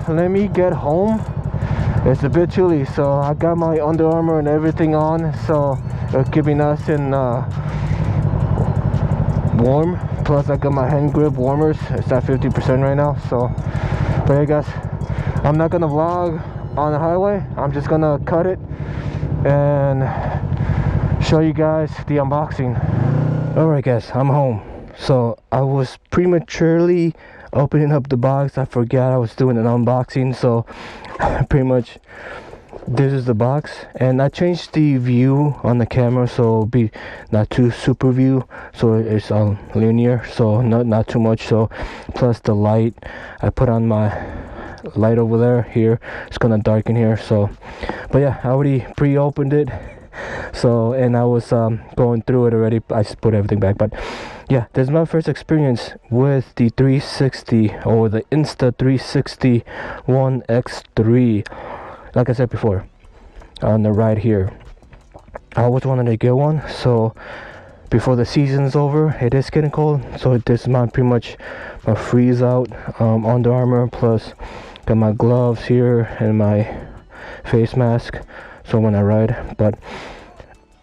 let me get home. It's a bit chilly, so I got my Under Armour and everything on, so it'll keep me nice and warm. Plus I got my hand grip warmers. It's at 50% right now. So but yeah guys, I'm not gonna vlog on the highway. I'm just gonna cut it and show you guys the unboxing. Alright guys, I'm home. So I was prematurely opening up the box. I forgot I was doing an unboxing, so pretty much this is the box. And I changed the view on the camera, so it'll be not too super view, so it's linear, so not too much. So plus the light, I put on my light over there. Here it's gonna darken here. So but yeah, I already pre-opened it, so and I was going through it already. I just put everything back. But yeah, this is my first experience with the 360 or the Insta360 One X3. Like I said before, on the right here, I always wanted to get one. So before the season's over, it is getting cold, so this is my pretty much my freeze out Under Armour, plus got my gloves here and my face mask, so when I ride. But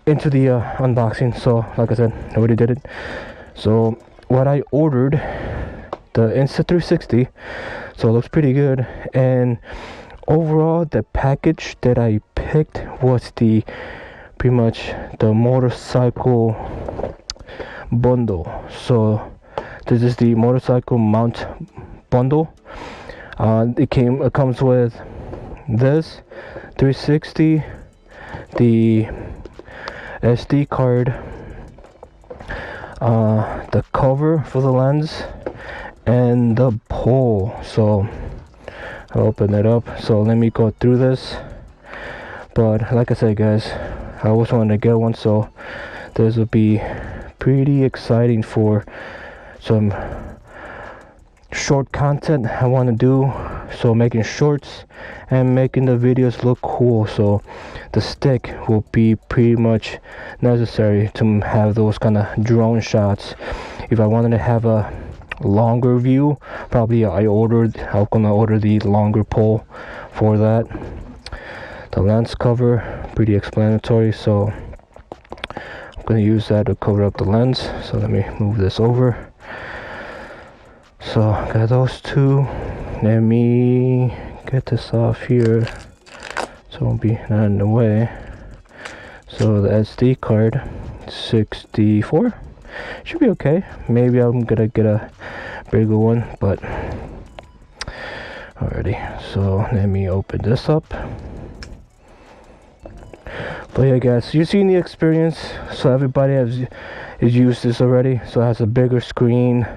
into the unboxing. So like I said, I already did it. So what I ordered, the Insta360, so it looks pretty good. And overall, the package that I picked was the pretty much the motorcycle bundle. So this is the motorcycle mount bundle. It comes with this 360, the SD card, the cover for the lens, and the pole. So I'll open it up. So let me go through this. But like I said guys, I always wanted to get one, so this will be pretty exciting for some short content I want to do. So making shorts and making the videos look cool. So the stick will be pretty much necessary to have those kind of drone shots. If I wanted to have a longer view, probably I'm gonna order the longer pole for that. The lens cover, pretty explanatory, so I'm gonna use that to cover up the lens. So let me move this over. So got those two. Let me get this off here so it won't be not in the way. So the SD card, 64, should be okay. Maybe I'm gonna get a bigger one, but alrighty. So let me open this up. But yeah guys, you've seen the experience, so everybody has used this already. So it has a bigger screen,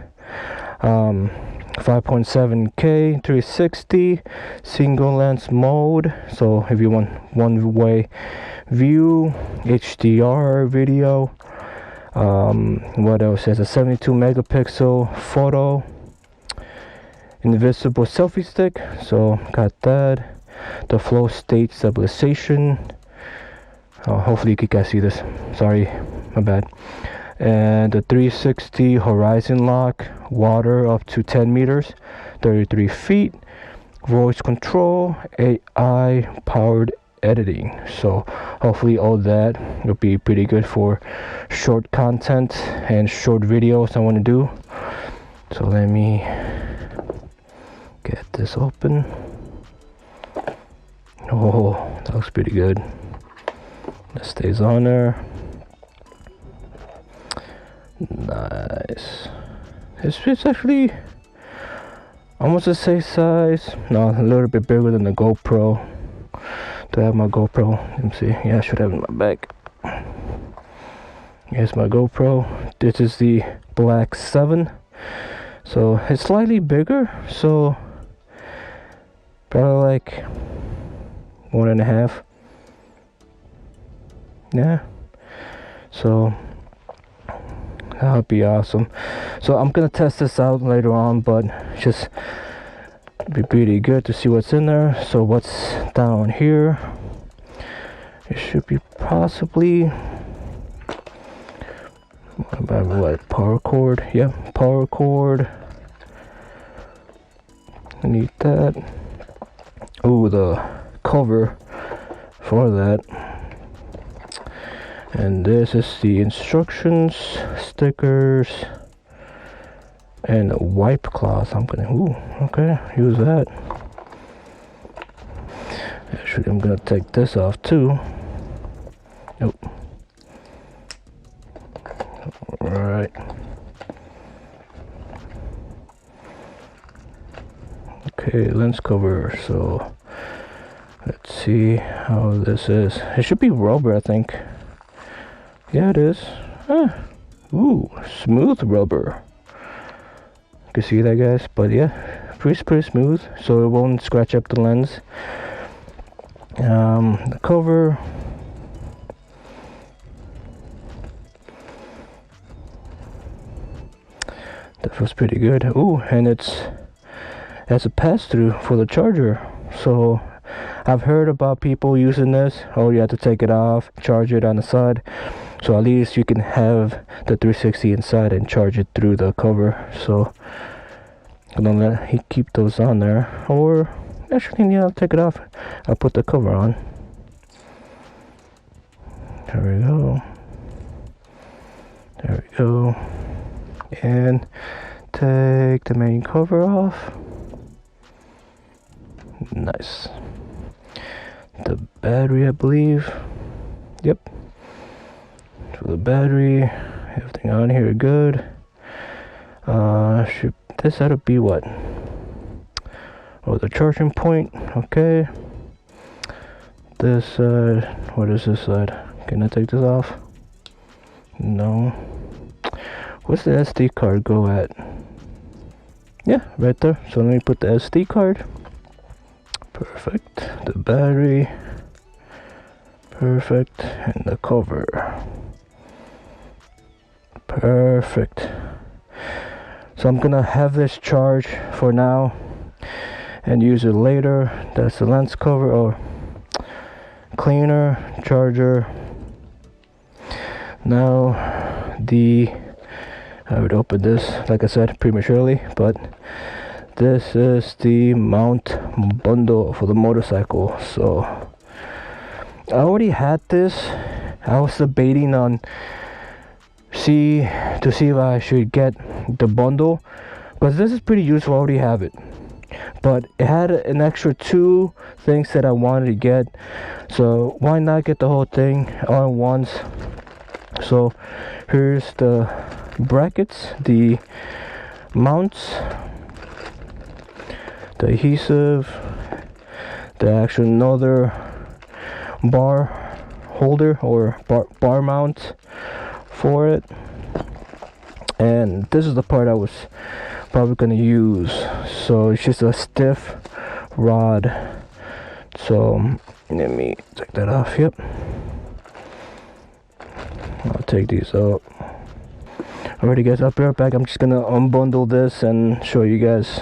5.7K 360 single lens mode. So if you want one-way view, HDR video, what else? Has a 72 megapixel photo, invisible selfie stick, so got that. The flow state stabilization. Hopefully you guys see this, sorry, my bad. And the 360 horizon lock, water up to 10 meters, 33 feet, voice control, AI powered editing. So hopefully all that will be pretty good for short content and short videos I want to do. So let me get this open. Oh, that looks pretty good. That stays on there. Nice. It's actually almost the same size. No, a little bit bigger than the GoPro. Do I have my GoPro? Let me see. Yeah, I should have it in my bag. Here's my GoPro. This is the Black 7. So it's slightly bigger. So probably like 1.5. Yeah. So that would be awesome. So I'm gonna test this out later on, but just be pretty good to see what's in there. So what's down here? It should be possibly what, power cord? Yeah, power cord. I need that. with a cover for that. And this is the instructions, stickers, and a wipe cloth. I'm gonna okay, use that. Actually, I'm gonna take this off too. Nope. Alright. Okay, lens cover. So let's see how this is. It should be rubber, I think. Yeah, it is. Ooh, smooth rubber. You can see that, guys. But yeah, pretty smooth, so it won't scratch up the lens. The cover. That feels pretty good. Ooh, and it has a pass-through for the charger. So I've heard about people using this. Oh, you have to take it off, charge it on the side. So at least you can have the 360 inside and charge it through the cover. So I'm gonna let he keep those on there. Or actually, yeah, I'll take it off. I'll put the cover on. There we go. There we go. And take the main cover off. Nice. The battery, I believe. Yep. For the battery, everything on here good. This ought to be what? Oh, the charging point. Okay. This side. What is this side? Can I take this off? No. What's the SD card go at? Yeah, right there. So let me put the SD card. Perfect. The battery. Perfect. And the cover. Perfect. So I'm gonna have this charge for now and use it later. That's the lens cover or cleaner, charger. Now I would open this, like I said, prematurely, but this is the mount bundle for the motorcycle. So I already had this. I was debating on see if I should get the bundle, because this is pretty useful. I already have it, but it had an extra 2 things that I wanted to get, so why not get the whole thing all at once? So here's the brackets, the mounts, the adhesive, the actual another bar holder or bar mount for it, and this is the part I was probably gonna use. So it's just a stiff rod. So let me take that off. Yep, I'll take these out. Alrighty, guys, I'll be right back. I'm just gonna unbundle this and show you guys.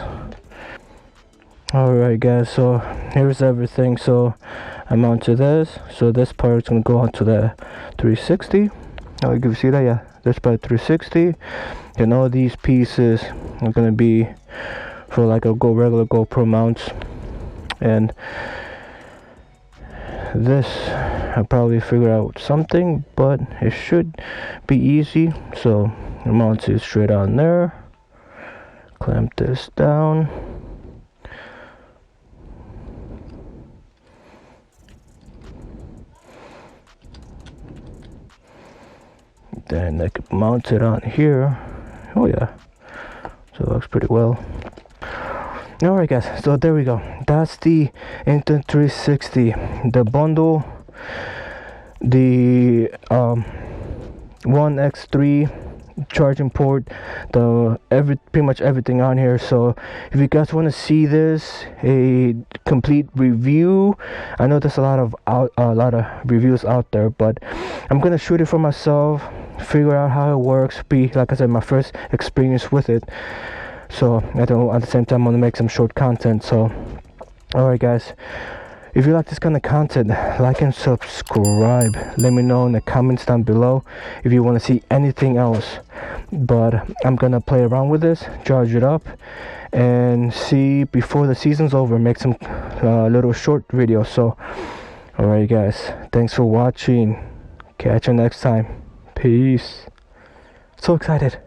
Alright, guys, so here's everything. So I'm onto this. So this part is gonna go onto the 360. Oh, you can see that, yeah. This part 360, and all these pieces are gonna be for like a regular GoPro mounts. And this I'll probably figure out something, but it should be easy. So I mount it straight on there, clamp this down, then I can mount it on here. Oh yeah, so it looks pretty well. Alright, guys, so there we go. That's the Insta360, the bundle, the One X3 charging port, pretty much everything on here. So if you guys want to see this, a complete review, I know there's a lot of reviews out there, but I'm gonna shoot it for myself, figure out how it works, be like I said, my first experience with it. So at the same time, I'm gonna make some short content. So alright, guys, If you like this kind of content, like and subscribe. Let me know in the comments down below if you want to see anything else. But I'm gonna play around with this, charge it up, and see before the season's over, make some little short videos. So alright guys, thanks for watching. Catch you next time. Peace. So excited.